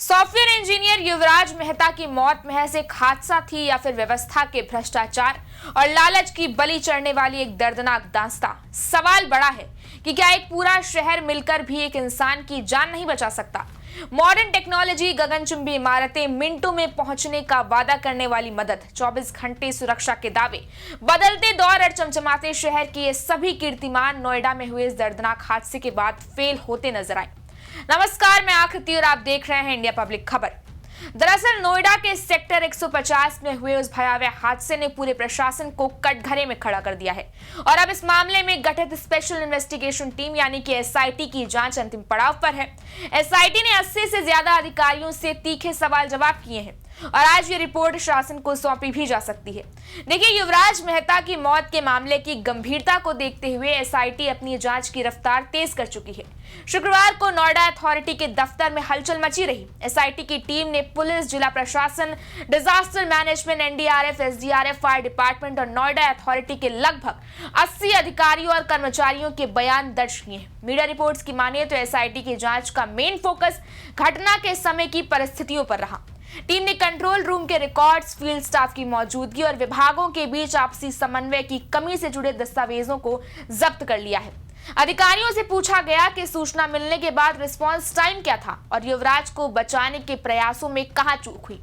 Software engineer युवराज मेहता की मौत महज एक हादसा थी या फिर व्यवस्था के भ्रष्टाचार और लालच की बलि चढ़ने वाली एक दर्दनाक दास्तां। सवाल बड़ा है कि क्या एक पूरा शहर मिलकर भी एक इंसान की जान नहीं बचा सकता। मॉडर्न टेक्नोलॉजी, गगनचुंबी इमारतें, मिनटों में पहुंचने का वादा करने वाली मदद, 24 घंटे सुरक्षा के दावे, बदलते दौर और चमचमाते शहर के ये सभी कीर्तिमान नोएडा में हुए इस दर्दनाक हादसे के बाद फेल होते नजर आए। नमस्कार, मैं आकृति और आप देख रहे हैं इंडिया पब्लिक खबर। दरअसल नोएडा के सेक्टर 150 में हुए उस भयावह हादसे ने पूरे प्रशासन को कटघरे में खड़ा कर दिया है और अब इस मामले में गठित स्पेशल इन्वेस्टिगेशन टीम यानी कि एसआईटी की जांच अंतिम पड़ाव पर है। एसआईटी ने 80 से ज्यादा अधिकारियों से तीखे सवाल जवाब किए हैं और आज ये रिपोर्ट शासन को सौंपी भी जा सकती है। देखिए, युवराज मेहता की मौत के मामले की गंभीरता को देखते हुए एसआईटी अपनी जांच की रफ्तार तेज कर चुकी है। शुक्रवार को नोएडा अथॉरिटी के दफ्तर में हलचल मची रही। एसआईटी की टीम ने पुलिस, जिला प्रशासन, disaster management, NDRF, SDRF, fire department और नोएडा अथॉरिटी के लगभग 80 अधिकारियों और कर्मचारियों के बयान दर्ज किए हैं। मीडिया रिपोर्ट्स की मानिए तो एसआईटी की जांच का मेन फोकस घटना के समय की परिस्थितियों पर रहा। टीम ने कंट्रोल रूम के रिकॉर्ड्स, फील्ड स्टाफ की मौजूदगी और विभागों के बीच आपसी समन्वय की कमी से जुड़े दस्तावेजों को जब्त कर लिया है। अधिकारियों से पूछा गया कि सूचना मिलने के बाद रिस्पांस टाइम क्या था और युवराज को बचाने के प्रयासों में कहां चूक हुई।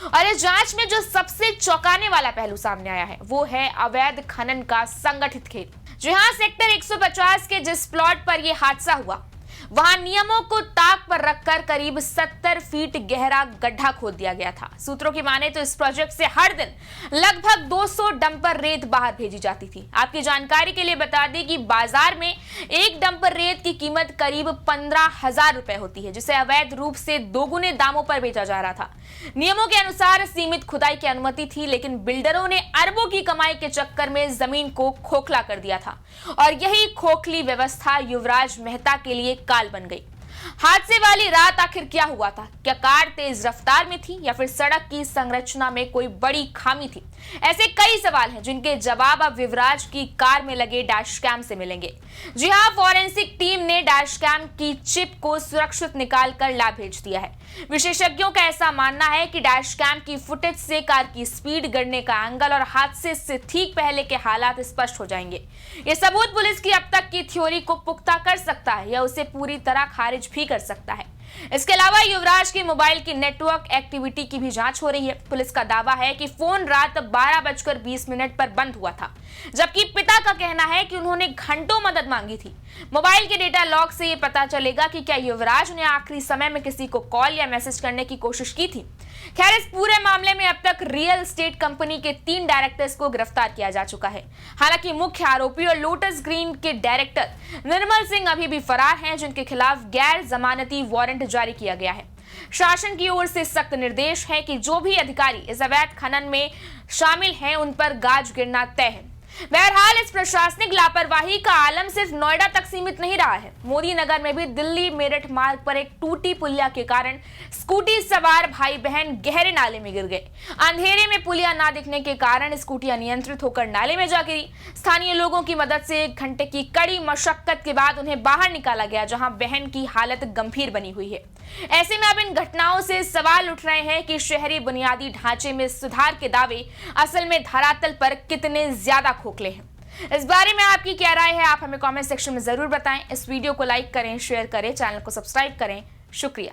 और इस जांच में जो सबसे चौंकाने वाला पहलू सामने आया है वो है अवैध खनन का संगठित खेल। जी हां, सेक्टर 150 के जिस प्लॉट पर यह हादसा हुआ वहां नियमों को ताक पर रखकर करीब 70 फीट गहरा गड्ढा खोद दिया गया था। सूत्रों की माने तो इस प्रोजेक्ट से हर दिन लगभग 200 डंपर रेत बाहर भेजी जाती थी। आपकी जानकारी के लिए बता दें कि बाजार में एक डंपर रेत की कीमत करीब 15,000 रुपए होती है, जिसे अवैध रूप से दोगुने दामों पर बेचा जा रहा था। नियमों के अनुसार सीमित खुदाई की अनुमति थी, लेकिन बिल्डरों ने अरबों की कमाई के चक्कर में जमीन को खोखला कर दिया था और यही खोखली व्यवस्था युवराज मेहता के लिए काल बन गई। हादसे वाली रात आखिर क्या हुआ था? क्या कार तेज रफ्तार में थी या फिर सड़क की संरचना में कोई बड़ी खामी थी? ऐसे कई सवाल हैं जिनके जवाब अब युवराज की कार में लगे डैश कैम से मिलेंगे। जी हां, फॉरेंसिक टीम ने डैश कैम की चिप को सुरक्षित निकालकर लैब भेज दिया है। विशेषज्ञों का ऐसा मानना है कि डैश कैम की फुटेज से कार की स्पीड, गिरने का एंगल और हादसे से ठीक पहले के हालात स्पष्ट हो जाएंगे। ये सबूत पुलिस की अब तक की थ्योरी को पुख्ता कर सकता है या उसे पूरी तरह खारिज भी कर सकता है। इसके अलावा युवराज के मोबाइल की नेटवर्क एक्टिविटी की भी जांच हो रही है। पुलिस का दावा है कि फोन रात 12:20 पर बंद हुआ था, जबकि पिता का कहना है कि उन्होंने घंटों मदद मांगी थी। मोबाइल के डेटा लॉग से यह पता चलेगा कि क्या युवराज ने आखिरी समय में किसी को कॉल या मैसेज करने की कोशिश की थी। खैर, इस पूरे मामले में अब तक रियल एस्टेट कंपनी के 3 डायरेक्टर्स को गिरफ्तार किया जा चुका है। हालांकि मुख्य आरोपी और लोटस ग्रीन के डायरेक्टर निर्मल सिंह अभी भी फरार हैं, जिनके खिलाफ गैर जमानती वारंट जारी किया गया है। शासन की ओर से सख्त निर्देश है कि जो भी अधिकारी इस अवैध खनन में शामिल हैं उन पर गाज गिरना तय है। बहरहाल, इस प्रशासनिक लापरवाही का आलम सिर्फ नोएडा तक सीमित नहीं रहा है। मोदी नगर में भी दिल्ली मेरठ मार्ग पर एक टूटी पुलिया के कारण स्कूटी सवार भाई बहन गहरे नाले में गिर गए। अंधेरे में पुलिया ना दिखने के कारण स्कूटी अनियंत्रित होकर नाले में जा गिरी। स्थानीय लोगों की मदद से 1 घंटे की कड़ी मशक्कत के बाद उन्हें बाहर निकाला गया, जहां बहन की हालत गंभीर बनी हुई है। ऐसे में अब इन घटनाओं से सवाल उठ रहे हैं कि शहरी बुनियादी ढांचे में सुधार के दावे असल में धरातल पर कितने ज्यादा खोखले हैं। इस बारे में आपकी क्या राय है? आप हमें कमेंट सेक्शन में जरूर बताएं। इस वीडियो को लाइक करें, शेयर करें, चैनल को सब्सक्राइब करें। शुक्रिया।